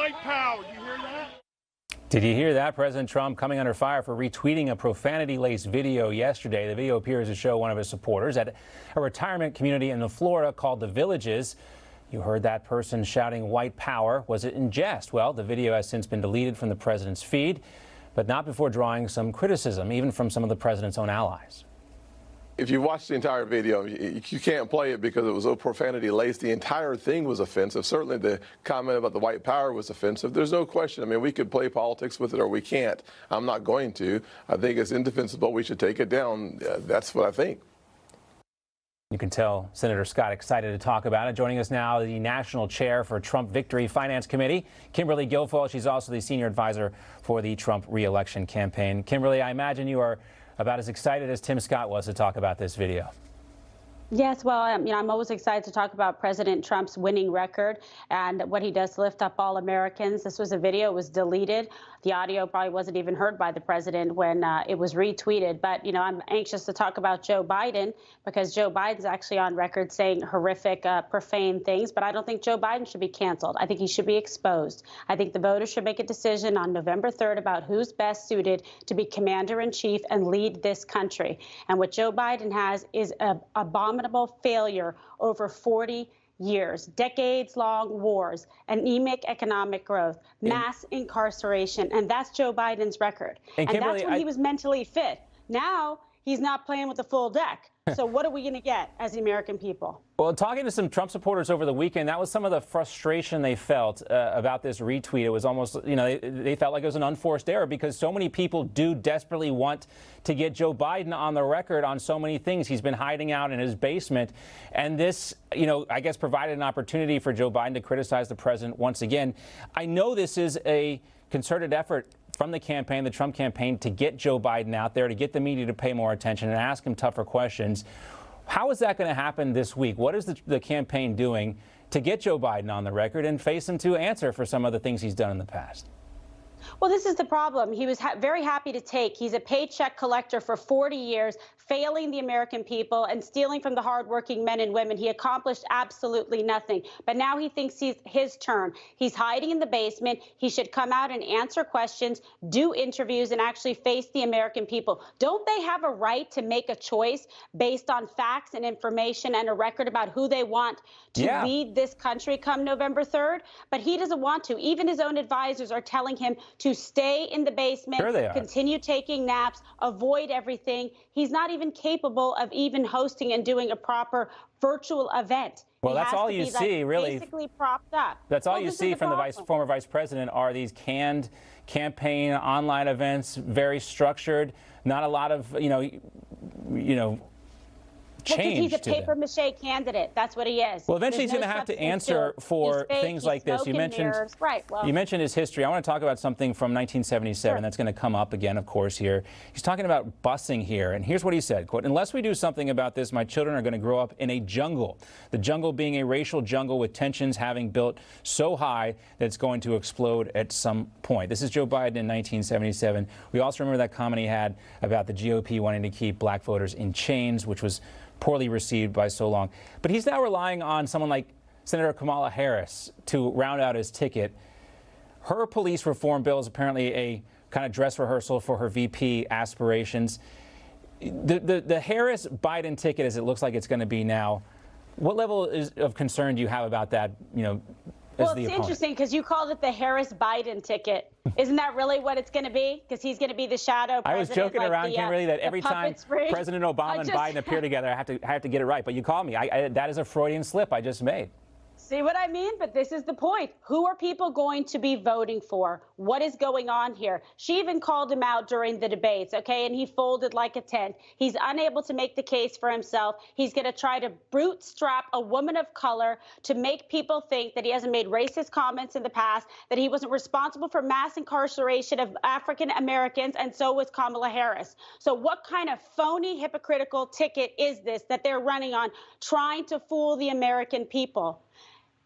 white power. You hear that? Did you hear that? President Trump coming under fire for retweeting a profanity-laced video yesterday. The video appears to show one of his supporters at a retirement community in Florida called The Villages. You heard that person shouting white power. Was it in jest? Well, the video has since been deleted from the president's feed, but not before drawing some criticism, even from some of the president's own allies. If you watch the entire video, you can't play it because it was so profanity-laced. The entire thing was offensive. Certainly the comment about the white power was offensive. There's no question. I mean, we could play politics with it or we can't. I'm not going to. I think it's indefensible. We should take it down. That's what I think. You can tell Senator Scott excited to talk about it. Joining us now, the National Chair for Trump Victory Finance Committee, Kimberly Guilfoyle. She's also the Senior Advisor for the Trump re-election campaign. Kimberly, I imagine you are about as excited as Tim Scott was to talk about this video. Yes, well, I'm always excited to talk about President Trump's winning record and what he does to lift up all Americans. This was a video, it was deleted. The audio probably wasn't even heard by the president when it was retweeted. But, I'm anxious to talk about Joe Biden because Joe Biden's actually on record saying horrific, profane things. But I don't think Joe Biden should be canceled. I think he should be exposed. I think the voters should make a decision on November 3rd about who's best suited to be commander in chief and lead this country. And what Joe Biden has is an abominable failure over 40 years, decades-long wars, anemic economic growth, mass incarceration, and that's Joe Biden's record. And that's when he was mentally fit. Now he's not playing with the full deck. So what are we going to get as the American people? Well, talking to some Trump supporters over the weekend, that was some of the frustration they felt about this retweet. It was almost, they felt like it was an unforced error because so many people do desperately want to get Joe Biden on the record on so many things. He's been hiding out in his basement. And this, I guess provided an opportunity for Joe Biden to criticize the president once again. I know this is a concerted effort from the campaign, the Trump campaign, to get Joe Biden out there, to get the media to pay more attention and ask him tougher questions. How is that going to happen this week? What is the campaign doing to get Joe Biden on the record and face him to answer for some of the things he's done in the past? Well, this is the problem. He was very happy to take. He's a paycheck collector for 40 years, failing the American people and stealing from the hardworking men and women. He accomplished absolutely nothing. But now he thinks he's his turn. He's hiding in the basement. He should come out and answer questions, do interviews, and actually face the American people. Don't they have a right to make a choice based on facts and information and a record about who they want to lead this country come November 3rd? But he doesn't want to. Even his own advisors are telling him to stay in the basement, continue taking naps, avoid everything. He's not even capable of even hosting and doing a proper virtual event. Well, that's all you see, really. Basically propped up. That's all you see from the former vice president are these canned campaign online events, very structured, not a lot of, change. He's a paper-mache candidate. That's what he is. Well, eventually he's going to have to answer for things like this. You mentioned his history. I want to talk about something from 1977 that's going to come up again, of course, here. He's talking about busing here, and here's what he said, quote, "Unless we do something about this, my children are going to grow up in a jungle. The jungle being a racial jungle with tensions having built so high that it's going to explode at some point." This is Joe Biden in 1977. We also remember that comment he had about the GOP wanting to keep black voters in chains, which was poorly received by so long. But he's now relying on someone like Senator Kamala Harris to round out his ticket. Her police reform bill is apparently a kind of dress rehearsal for her VP aspirations. The Harris-Biden ticket, as it looks like it's going to be now, what level of concern do you have about that, Well, it's interesting because you called it the Harris-Biden ticket. Isn't that really what it's going to be? Because he's going to be the shadow president. I was joking around, Kimberly, that every time President Obama and Biden appear together, I have to get it right. But you called me. That is a Freudian slip I just made. See what I mean? But this is the point. Who are people going to be voting for? What is going on here? She even called him out during the debates, okay? And he folded like a tent. He's unable to make the case for himself. He's going to try to bootstrap a woman of color to make people think that he hasn't made racist comments in the past, that he wasn't responsible for mass incarceration of African Americans, and so was Kamala Harris. So what kind of phony, hypocritical ticket is this that they're running on, trying to fool the American people?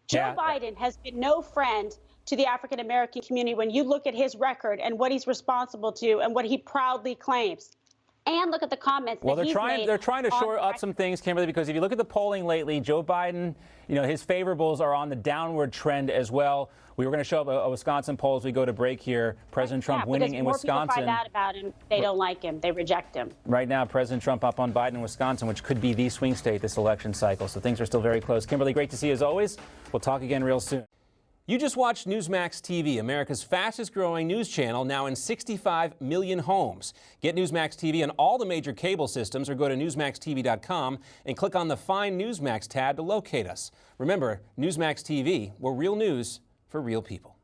Joe Biden has been no friend to the African-American community when you look at his record and what he's responsible to and what he proudly claims. and look at the comments. Well, they're trying to shore up some things, Kimberly, because if you look at the polling lately, Joe Biden, his favorables are on the downward trend as well. We were going to show up a Wisconsin poll as we go to break here. President Trump winning in Wisconsin. More people find out about him. They don't like him. They reject him. Right now, President Trump up on Biden in Wisconsin, which could be the swing state this election cycle. So things are still very close. Kimberly, great to see you as always. We'll talk again real soon. You just watched Newsmax TV, America's fastest growing news channel, now in 65 million homes. Get Newsmax TV on all the major cable systems or go to newsmaxtv.com and click on the Find Newsmax tab to locate us. Remember, Newsmax TV, we're real news for real people.